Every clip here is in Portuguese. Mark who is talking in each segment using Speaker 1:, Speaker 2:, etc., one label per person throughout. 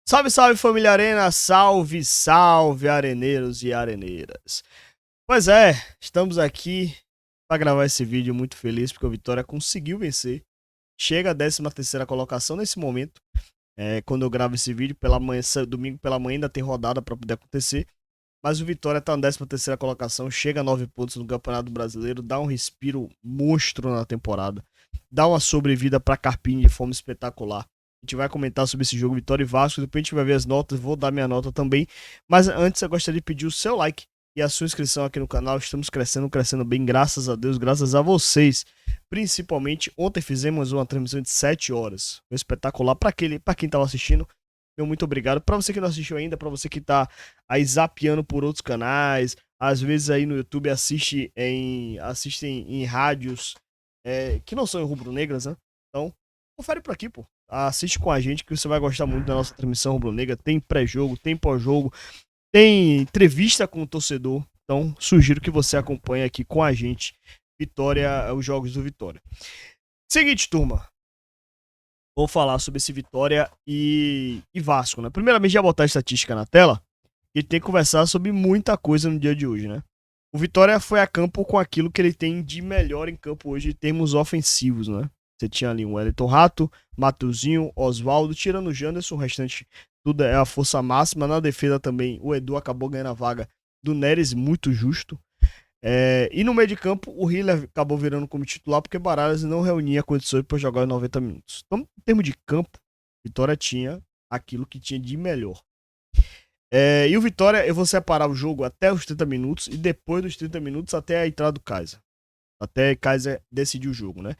Speaker 1: Salve, salve família Arena, salve, salve areneiros e areneiras. Pois é, estamos aqui para gravar esse vídeo muito feliz porque o Vitória conseguiu vencer. Chega à 13ª colocação nesse momento. Quando eu gravo esse vídeo, pela manhã, domingo pela manhã ainda tem rodada para poder acontecer. Mas o Vitória está na 13ª colocação, chega a 9 pontos no Campeonato Brasileiro, dá um respiro monstro na temporada. Dá uma sobrevida para Carpini de forma espetacular. A gente vai comentar sobre esse jogo Vitória e Vasco, depois a gente vai ver as notas, vou dar minha nota também. Mas antes eu gostaria de pedir o seu like e a sua inscrição aqui no canal. Estamos crescendo bem, graças a Deus, graças a vocês. Principalmente, ontem fizemos uma transmissão de 7 horas. Foi espetacular para quem estava assistindo. Meu muito obrigado. Para você que não assistiu ainda, para você que tá aí zapeando por outros canais, às vezes aí no YouTube assistem em rádios que não são rubro-negras, né? Então, confere por aqui, pô. Assiste com a gente que você vai gostar muito da nossa transmissão rubro-negra. Tem pré-jogo, tem pós-jogo, tem entrevista com o torcedor. Então, sugiro que você acompanhe aqui com a gente Vitória, os jogos do Vitória. Seguinte, turma. Vou falar sobre esse Vitória e Vasco, né? Primeiramente, já botar a estatística na tela e tem que conversar sobre muita coisa no dia de hoje, né? O Vitória foi a campo com aquilo que ele tem de melhor em campo hoje em termos ofensivos, né? Você tinha ali o Wellington Rato, Matuzinho, Oswaldo, tirando o Janderson, o restante tudo é a força máxima. Na defesa também, o Edu acabou ganhando a vaga do Neres, muito justo. E no meio de campo, o Hiller acabou virando como titular porque Baralhas não reunia condições para jogar em 90 minutos. Então, em termos de campo, Vitória tinha aquilo que tinha de melhor. E o Vitória, eu vou separar o jogo até os 30 minutos e depois dos 30 minutos até a entrada do Kaiser. Até Kaiser decidir o jogo, né?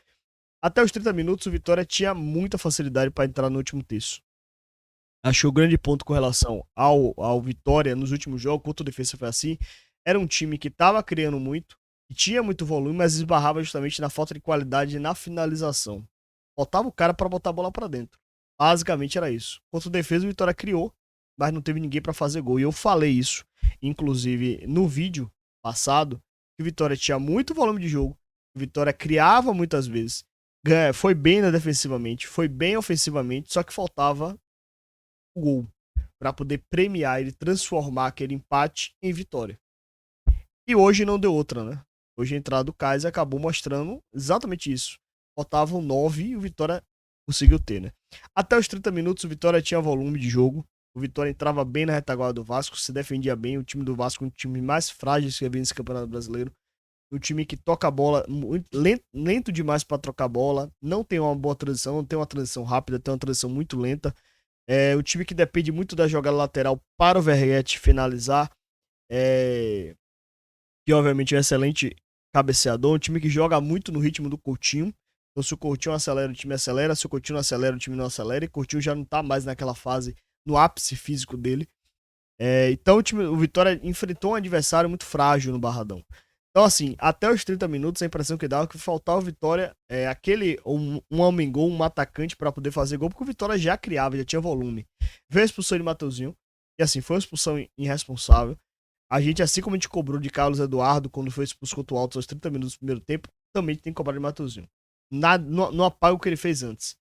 Speaker 1: Até os 30 minutos, o Vitória tinha muita facilidade para entrar no último terço. Acho que o grande ponto com relação ao Vitória nos últimos jogos, contra o defesa foi assim, era um time que estava criando muito, que tinha muito volume, mas esbarrava justamente na falta de qualidade na finalização. Faltava o cara para botar a bola para dentro. Basicamente era isso. Contra o defesa, o Vitória criou, mas não teve ninguém para fazer gol. E eu falei isso, inclusive, no vídeo passado, que o Vitória tinha muito volume de jogo, o Vitória criava muitas vezes, foi bem defensivamente, foi bem ofensivamente, só que faltava o gol para poder premiar ele, transformar aquele empate em vitória. E hoje não deu outra, né? Hoje a entrada do Kaiser acabou mostrando exatamente isso. Faltavam 9 e o Vitória conseguiu ter, né? Até os 30 minutos o Vitória tinha volume de jogo. O Vitória entrava bem na retaguarda do Vasco, se defendia bem. O time do Vasco é um time mais frágil que havia nesse Campeonato Brasileiro. Um time que toca a bola muito lento demais para trocar a bola. Não tem uma boa transição, não tem uma transição rápida, tem uma transição muito lenta. Um time que depende muito da jogada lateral para o Verguete finalizar. Que obviamente é um excelente cabeceador. Um time que joga muito no ritmo do Coutinho. Então, se o Coutinho acelera, o time acelera. Se o Coutinho não acelera, o time não acelera. E o Coutinho já não tá mais naquela fase, no ápice físico dele. Então, o Vitória enfrentou um adversário muito frágil no Barradão. Então, assim, até os 30 minutos, a impressão que dava é que faltava o Vitória, um homem-gol, um atacante para poder fazer gol, porque o Vitória já criava, já tinha volume. Veio a expulsão de Mateuzinho, e assim, foi uma expulsão irresponsável. A gente, assim como a gente cobrou de Carlos Eduardo quando foi expulso contra o Altos aos 30 minutos do primeiro tempo, também tem que cobrar de Mateuzinho. Não apaga o que ele fez antes,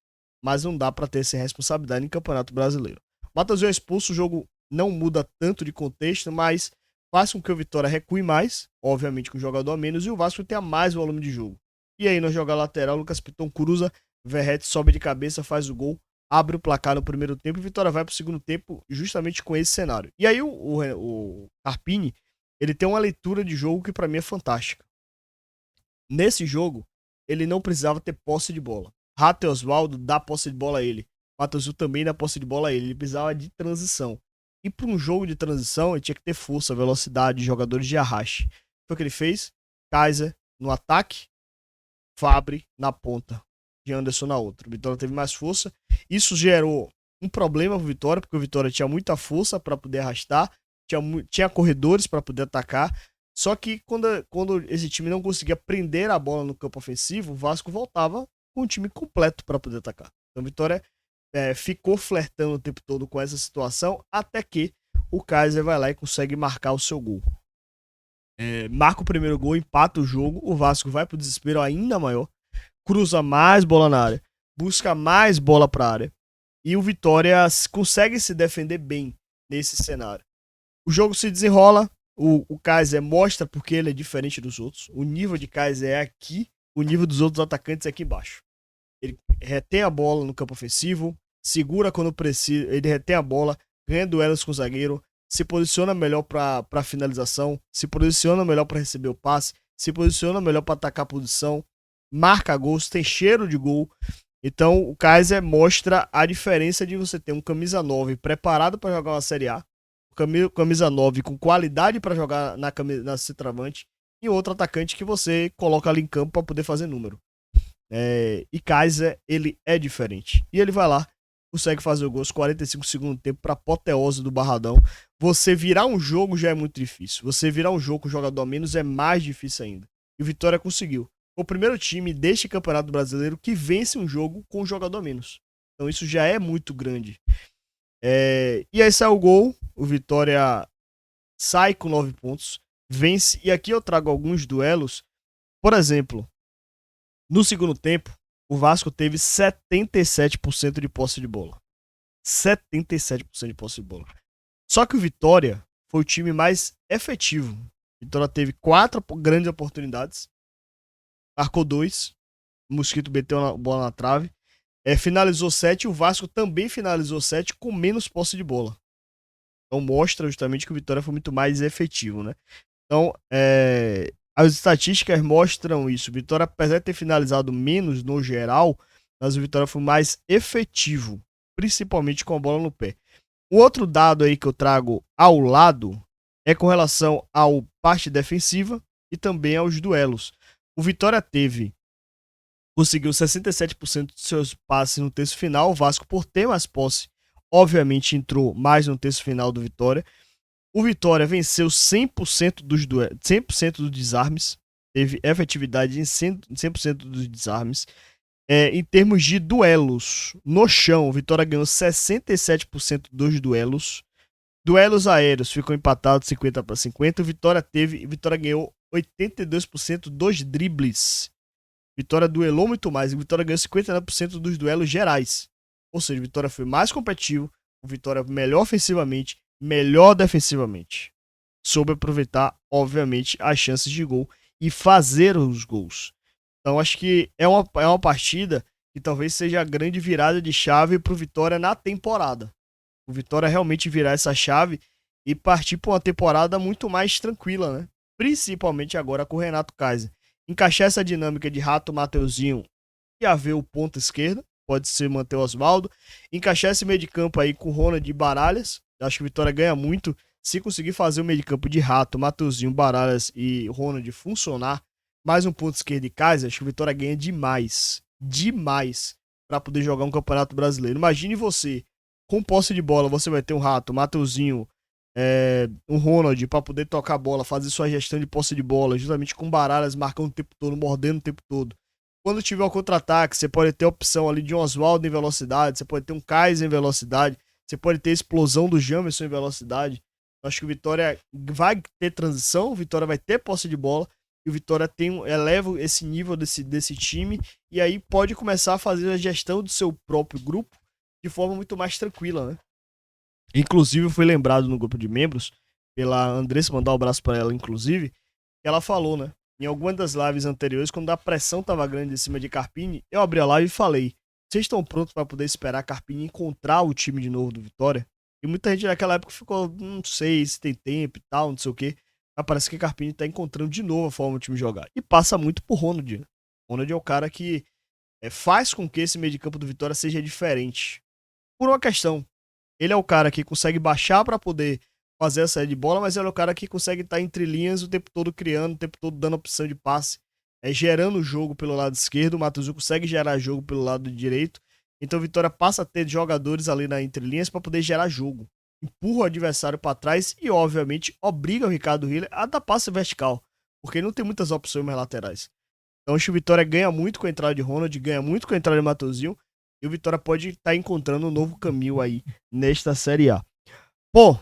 Speaker 1: mas não dá para ter essa responsabilidade em Campeonato Brasileiro. Mateuzinho é expulso, o jogo não muda tanto de contexto, mas faz com que o Vitória recue mais, obviamente com o jogador a menos, e o Vasco tenha mais volume de jogo. E aí, na jogada lateral, Lucas Piton cruza, Verrete sobe de cabeça, faz o gol, abre o placar no primeiro tempo e Vitória vai para o segundo tempo justamente com esse cenário. E aí o Carpini, ele tem uma leitura de jogo que para mim é fantástica. Nesse jogo, ele não precisava ter posse de bola. Rato e Oswaldo dá posse de bola a ele. Matheus também dá posse de bola a ele. Ele precisava de transição. E para um jogo de transição, ele tinha que ter força, velocidade, jogadores de arraste. Foi o que ele fez. Kaiser no ataque, Fabre na ponta, de Anderson na outra. O Vitória teve mais força. Isso gerou um problema pro Vitória, porque o Vitória tinha muita força para poder arrastar, tinha corredores para poder atacar. Só que quando esse time não conseguia prender a bola no campo ofensivo, o Vasco voltava com o time completo para poder atacar. Então o Vitória ficou flertando o tempo todo com essa situação, até que o Kaiser vai lá e consegue marcar o seu gol. Marca o primeiro gol, empata o jogo, o Vasco vai pro desespero ainda maior, cruza mais bola na área, busca mais bola pra área. E o Vitória consegue se defender bem nesse cenário. O jogo se desenrola, o Kaiser mostra porque ele é diferente dos outros. O nível de Kaiser é aqui, o nível dos outros atacantes é aqui embaixo. Ele retém a bola no campo ofensivo, segura quando precisa, ele retém a bola, ganha duelos com o zagueiro, se posiciona melhor para finalização, se posiciona melhor para receber o passe, se posiciona melhor para atacar a posição, marca gols, tem cheiro de gol. Então o Kaiser mostra a diferença de você ter um camisa 9 preparado para jogar uma Série A, camisa 9 com qualidade para jogar na centroavante e outro atacante que você coloca ali em campo para poder fazer número. E Kaiser, ele é diferente. E ele vai lá, consegue fazer o gol aos 45 segundos do tempo para apoteose do Barradão. Você virar um jogo já é muito difícil. Você virar um jogo com jogador a menos é mais difícil ainda. E o Vitória conseguiu. Foi o primeiro time deste Campeonato Brasileiro que vence um jogo com um jogador a menos. Então isso já é muito grande. E aí sai o gol. O Vitória sai com 9 pontos. Vence. E aqui eu trago alguns duelos. Por exemplo, no segundo tempo, o Vasco teve 77% de posse de bola. 77% de posse de bola. Só que o Vitória foi o time mais efetivo. O Vitória teve 4 grandes oportunidades. Marcou 2. O Mosquito meteu a bola na trave. Finalizou 7. O Vasco também finalizou 7 com menos posse de bola. Então mostra justamente que o Vitória foi muito mais efetivo, né? Então, as estatísticas mostram isso. O Vitória, apesar de ter finalizado menos no geral, mas o Vitória foi mais efetivo, principalmente com a bola no pé. O outro dado aí que eu trago ao lado é com relação à parte defensiva e também aos duelos. O Vitória conseguiu 67% dos seus passes no terço final. O Vasco, por ter mais posse, obviamente entrou mais no terço final do Vitória. O Vitória venceu 100% dos 100% dos desarmes. Teve efetividade em 100% dos desarmes. Em termos de duelos no chão, o Vitória ganhou 67% dos duelos. Duelos aéreos ficou empatado 50-50. O Vitória ganhou 82% dos dribles. Vitória duelou muito mais. E Vitória ganhou 59% dos duelos gerais. Ou seja, Vitória foi mais competitivo. O Vitória melhor ofensivamente, melhor defensivamente. Soube aproveitar, obviamente, as chances de gol e fazer os gols. Então acho que é uma partida que talvez seja a grande virada de chave para o Vitória na temporada. O Vitória realmente virar essa chave e partir para uma temporada muito mais tranquila, né? Principalmente agora com o Renato Kaiser. Encaixar essa dinâmica de Rato, Mateuzinho e haver o ponta esquerda, pode ser manter o Oswaldo. Encaixar esse meio de campo aí com o Ronald e Baralhas. Acho que o Vitória ganha muito se conseguir fazer o meio de campo de Rato, Mateuzinho, Baralhas e Ronald funcionar. Mais um ponto esquerdo de Kaiser, acho que o Vitória ganha demais. Demais para poder jogar um Campeonato Brasileiro. Imagine você, com posse de bola, você vai ter um Rato, Mateuzinho, um Ronald para poder tocar a bola, fazer sua gestão de posse de bola, justamente com Baralhas marcando o tempo todo, mordendo o tempo todo. Quando tiver um contra-ataque, você pode ter a opção ali de um Oswaldo em velocidade, você pode ter um Kaiser em velocidade, você pode ter a explosão do Jamerson em velocidade. Acho que o Vitória vai ter transição, o Vitória vai ter posse de bola, e o Vitória eleva esse nível desse time, e aí pode começar a fazer a gestão do seu próprio grupo de forma muito mais tranquila, né? Inclusive, foi lembrado no grupo de membros, pela Andressa, mandar um abraço para ela, inclusive, que ela falou, né? Em algumas das lives anteriores, quando a pressão tava grande em cima de Carpini, eu abri a live e falei: vocês estão prontos para poder esperar Carpini encontrar o time de novo do Vitória? E muita gente naquela época ficou, não sei se tem tempo e tal, não sei o quê. Mas parece que Carpini tá encontrando de novo a forma do time jogar. E passa muito por Ronald, né? Ronald é o cara que faz com que esse meio de campo do Vitória seja diferente. Por uma questão. Ele é o cara que consegue baixar para poder fazer a saída de bola, mas ele é o cara que consegue estar entre linhas o tempo todo criando, o tempo todo dando opção de passe, gerando o jogo pelo lado esquerdo. O Matheus consegue gerar jogo pelo lado direito. Então o Vitória passa a ter jogadores ali na entrelinhas para poder gerar jogo. Empurra o adversário para trás e, obviamente, obriga o Ricardo Hiller a dar passe vertical, porque não tem muitas opções mais laterais. Então acho que o Vitória ganha muito com a entrada de Ronald, ganha muito com a entrada de Matheusinho, e o Vitória pode estar encontrando um novo caminho aí nesta Série A. Bom,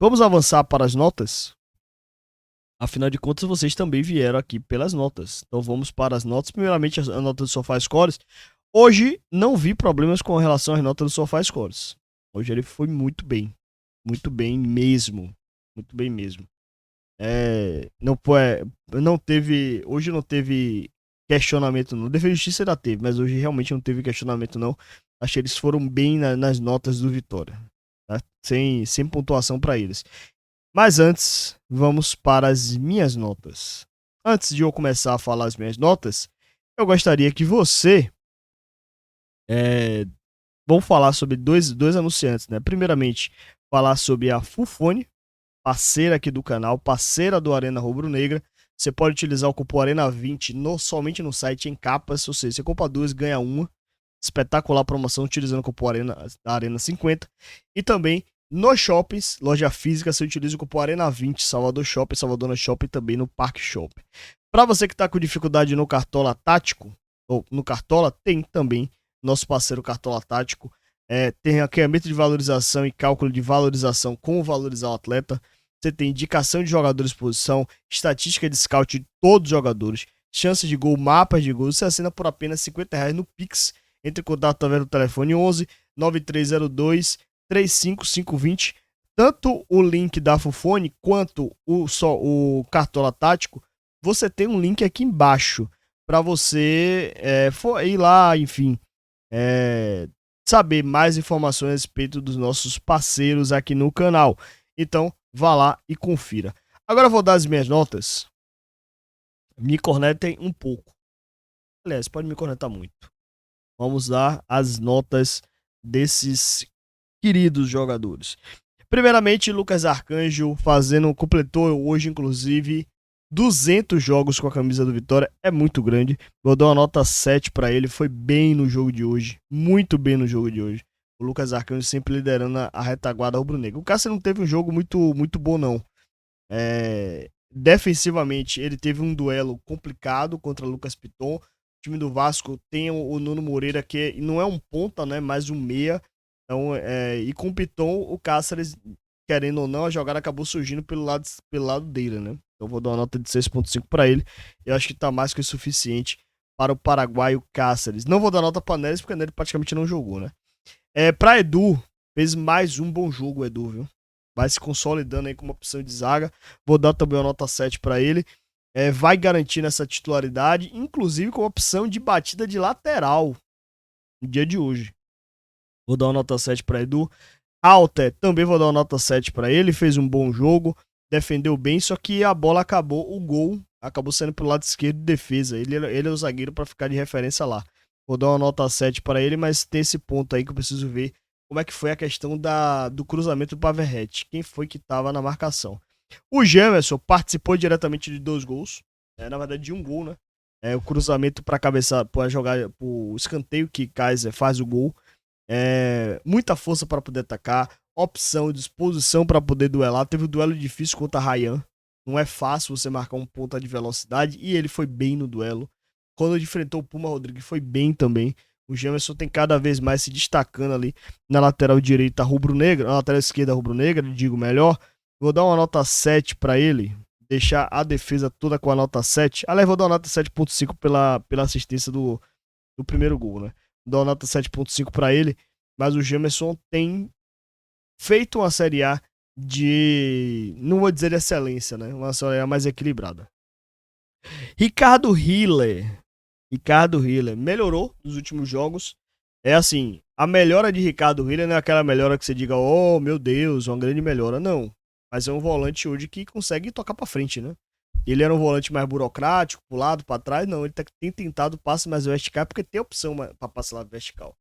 Speaker 1: vamos avançar para as notas? Afinal de contas, vocês também vieram aqui pelas notas. Então vamos para as notas. Primeiramente, a nota do SofaScores. Hoje não vi problemas com relação às notas do SofaScores. Hoje ele foi muito bem mesmo, muito bem mesmo. Não teve, hoje não teve questionamento não. Defesa de Justiça ainda teve, mas hoje realmente não teve questionamento não. Achei que eles foram bem nas notas do Vitória, tá? Sem pontuação para eles. Mas antes, vamos para as minhas notas. Antes de eu começar a falar as minhas notas, eu gostaria que você vamos falar sobre dois anunciantes, né? Primeiramente, falar sobre a Fufone, parceira aqui do canal, parceira do Arena Rubro Negra. Você pode utilizar o cupom ARENA20 somente no site em capas, ou seja, você compra duas, ganha uma. Espetacular promoção utilizando o cupom ARENA50. E também nos shoppings, loja física, você utiliza o cupom ARENA20, Salvador Shopping, Salvador Shopping e também no Parque Shopping. Para você que está com dificuldade no Cartola Tático, ou no Cartola, tem também nosso parceiro Cartola Tático. Tem hackeamento de valorização e cálculo de valorização, como valorizar o atleta. Você tem indicação de jogadores de posição, estatística de scout de todos os jogadores, chances de gol, mapas de gol. Você assina por apenas R$50 no Pix. Entre em contato através do telefone 11 9302 35520. Tanto o link da Fufone quanto o Cartola Tático, você tem um link aqui embaixo para você ir lá, enfim, saber mais informações a respeito dos nossos parceiros aqui no canal. Então, vá lá e confira. Agora eu vou dar as minhas notas. Me cornetem um pouco. Aliás, pode me cornetar muito. Vamos dar as notas desses queridos jogadores. Primeiramente, Lucas Arcanjo completou hoje, inclusive, 200 jogos com a camisa do Vitória. É muito grande. Vou dar uma nota 7 para ele. Foi bem no jogo de hoje. Muito bem no jogo de hoje. O Lucas Arcanjo sempre liderando a retaguarda rubro-negra. O Cássio não teve um jogo muito bom, não. Defensivamente, ele teve um duelo complicado contra o Lucas Piton. O time do Vasco tem o Nuno Moreira, que não é um ponta, né, mas um meia. Então, e com o Piton, o Cáceres, querendo ou não, a jogada acabou surgindo pelo lado dele, né? Então vou dar uma nota de 6.5 para ele. Eu acho que tá mais que o suficiente para o paraguaio Cáceres. Não vou dar nota para Neres, porque Neres praticamente não jogou, né? Para Edu, fez mais um bom jogo, Edu, viu? Vai se consolidando aí como opção de zaga. Vou dar também uma nota 7 para ele. Vai garantindo essa titularidade, inclusive com opção de batida de lateral no dia de hoje. Vou dar uma nota 7 para Edu. Alter, também vou dar uma nota 7 para ele. Fez um bom jogo, defendeu bem, só que a bola acabou, o gol acabou saindo pro lado esquerdo de defesa. Ele é o zagueiro para ficar de referência lá. Vou dar uma nota 7 para ele, mas tem esse ponto aí que eu preciso ver como é que foi a questão do cruzamento do Paverret. Quem foi que estava na marcação? O Jamerson participou diretamente de 2 gols. Na verdade, de um gol, né? O cruzamento para cabeça, para jogar o escanteio que Kaiser faz o gol. Muita força para poder atacar, opção, disposição para poder duelar. Teve um duelo difícil contra Ryan. Não é fácil você marcar um ponta de velocidade e ele foi bem no duelo. Quando ele enfrentou o Puma Rodrigues, foi bem também. O Jamerson tem cada vez mais se destacando ali na lateral direita rubro-negra, na lateral esquerda rubro-negra, digo melhor. Vou dar uma nota 7 para ele, deixar a defesa toda com a nota 7. Aliás, vou dar uma nota 7.5 pela assistência do primeiro gol, né? Dou uma nota 7.5 para ele, mas o Jamerson tem feito uma Série A não vou dizer de excelência, né? Uma Série A mais equilibrada. Ricardo Hiller melhorou nos últimos jogos. Assim, a melhora de Ricardo Hiller não é aquela melhora que você diga, oh meu Deus, uma grande melhora, não. Mas é um volante hoje que consegue tocar para frente, né? Ele era um volante mais burocrático, pro lado, para trás. Não, ele tem tentado passe mais vertical, porque tem opção para passar lá vertical.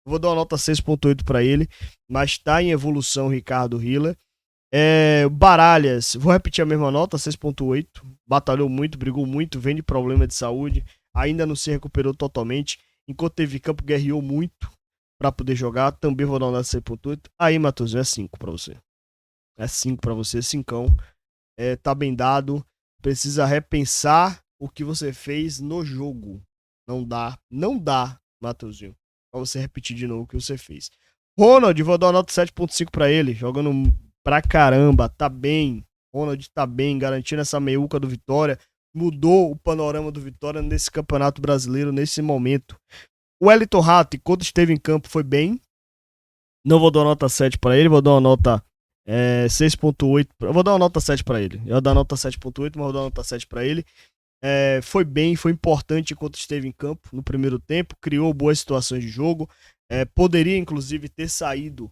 Speaker 1: Eu vou dar uma nota 6.8 para ele, mas tá em evolução o Ricardo Hiller. Baralhas, vou repetir a mesma nota, 6.8. Batalhou muito, brigou muito, vem de problema de saúde. Ainda não se recuperou totalmente. Enquanto teve campo, guerreou muito para poder jogar. Também vou dar uma nota 6.8. Aí, Matheus, é 5 para você. É 5 para você, 5. Tá bem dado. Precisa repensar o que você fez no jogo. Não dá, Matheusinho, pra você repetir de novo o que você fez. Ronald, vou dar uma nota 7.5 pra ele, jogando pra caramba, tá bem. Ronald tá bem, garantindo essa meiuca do Vitória. Mudou o panorama do Vitória nesse Campeonato Brasileiro, nesse momento. O Wellington Rato, quando esteve em campo, foi bem. Não vou dar uma nota 7 para ele, vou dar uma nota 6.8. Eu vou dar uma nota 7 para ele. Eu vou dar uma nota 7.8, mas vou dar uma nota 7 para ele. Foi bem, foi importante enquanto esteve em campo no primeiro tempo, criou boas situações de jogo. Poderia, inclusive, ter saído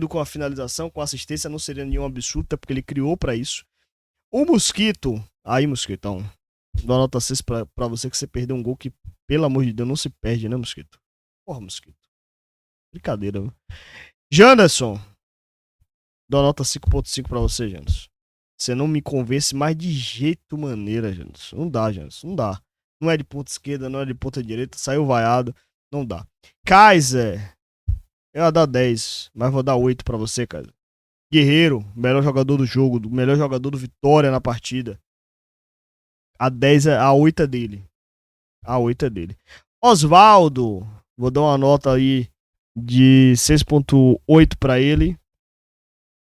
Speaker 1: com a finalização, com a assistência, não seria nenhum absurdo, porque ele criou para isso. O Mosquito, Mosquitão, dou uma nota 6 pra você, que você perdeu um gol que, pelo amor de Deus, não se perde, né, Mosquito? Porra, Mosquito. Brincadeira, viu? Janderson, dou uma nota 5.5 pra você, Janderson. Você não me convence mais de jeito maneira, Janderson. Não dá, Janderson, não dá. Não é de ponta esquerda, não é de ponta direita, saiu vaiado, não dá. Kaiser, eu ia dar 10, mas vou dar 8 pra você, Kaiser. Guerreiro, melhor jogador do jogo, melhor jogador do Vitória na partida. A 8 é dele. A 8 é dele. Osvaldo, vou dar uma nota aí de 6.8 pra ele.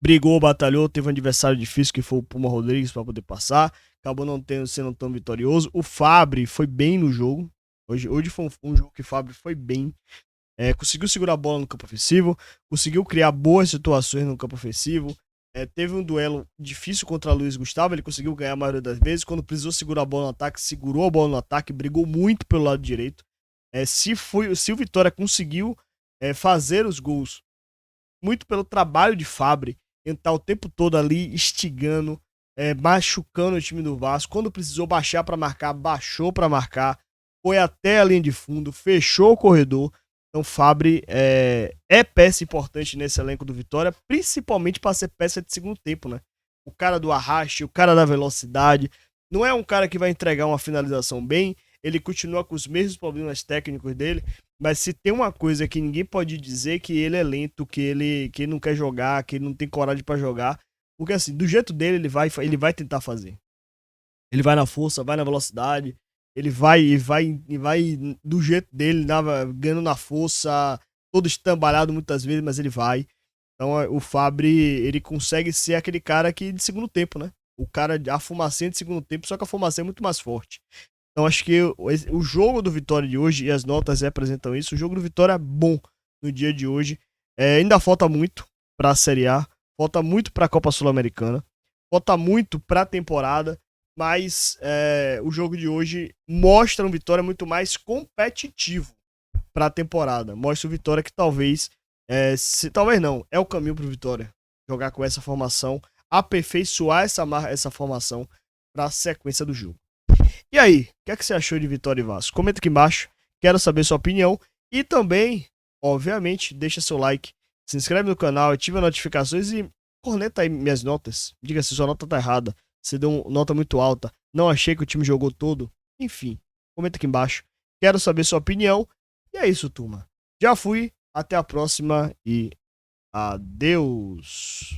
Speaker 1: Brigou, batalhou, teve um adversário difícil que foi o Puma Rodrigues para poder passar. Acabou não sendo tão vitorioso. O Fabri foi bem no jogo. Hoje foi um jogo que o Fabri foi bem. Conseguiu segurar a bola no campo ofensivo. Conseguiu criar boas situações no campo ofensivo. Teve um duelo difícil contra o Luiz Gustavo. Ele conseguiu ganhar a maioria das vezes. Quando precisou segurar a bola no ataque, segurou a bola no ataque. Brigou muito pelo lado direito. Se o Vitória conseguiu fazer os gols, muito pelo trabalho de Fabri, entrar o tempo todo ali instigando, machucando o time do Vasco. Quando precisou baixar para marcar, baixou para marcar. Foi até a linha de fundo, fechou o corredor. Então, Fabri é peça importante nesse elenco do Vitória, principalmente para ser peça de segundo tempo, né? O cara do arraste, o cara da velocidade. Não é um cara que vai entregar uma finalização bem. Ele continua com os mesmos problemas técnicos dele. Mas se tem uma coisa que ninguém pode dizer, que ele é lento, que ele não quer jogar, que ele não tem coragem para jogar. Porque assim, do jeito dele, ele vai tentar fazer. Ele vai na força, vai na velocidade. Ele vai do jeito dele, ganhando na força, todo estambalhado muitas vezes, mas ele vai. Então o Fabri, ele consegue ser aquele cara que de segundo tempo, né? O cara, a fumacinha de segundo tempo, só que a fumacinha é muito mais forte. Então acho que o jogo do Vitória de hoje, e as notas representam isso, o jogo do Vitória é bom no dia de hoje. Ainda falta muito para a Série A, falta muito para a Copa Sul-Americana, falta muito para a temporada, mas o jogo de hoje mostra um Vitória muito mais competitivo para a temporada. Mostra o Vitória que talvez não, é o caminho para o Vitória jogar com essa formação, aperfeiçoar essa formação para a sequência do jogo. E aí, o que é que você achou de Vitória e Vasco? Comenta aqui embaixo, quero saber sua opinião. E também, obviamente, deixa seu like, se inscreve no canal, ativa as notificações e corneta aí minhas notas. Diga se sua nota tá errada, se deu uma nota muito alta, não achei que o time jogou todo. Enfim, comenta aqui embaixo, quero saber sua opinião. E é isso, turma. Já fui, até a próxima e adeus.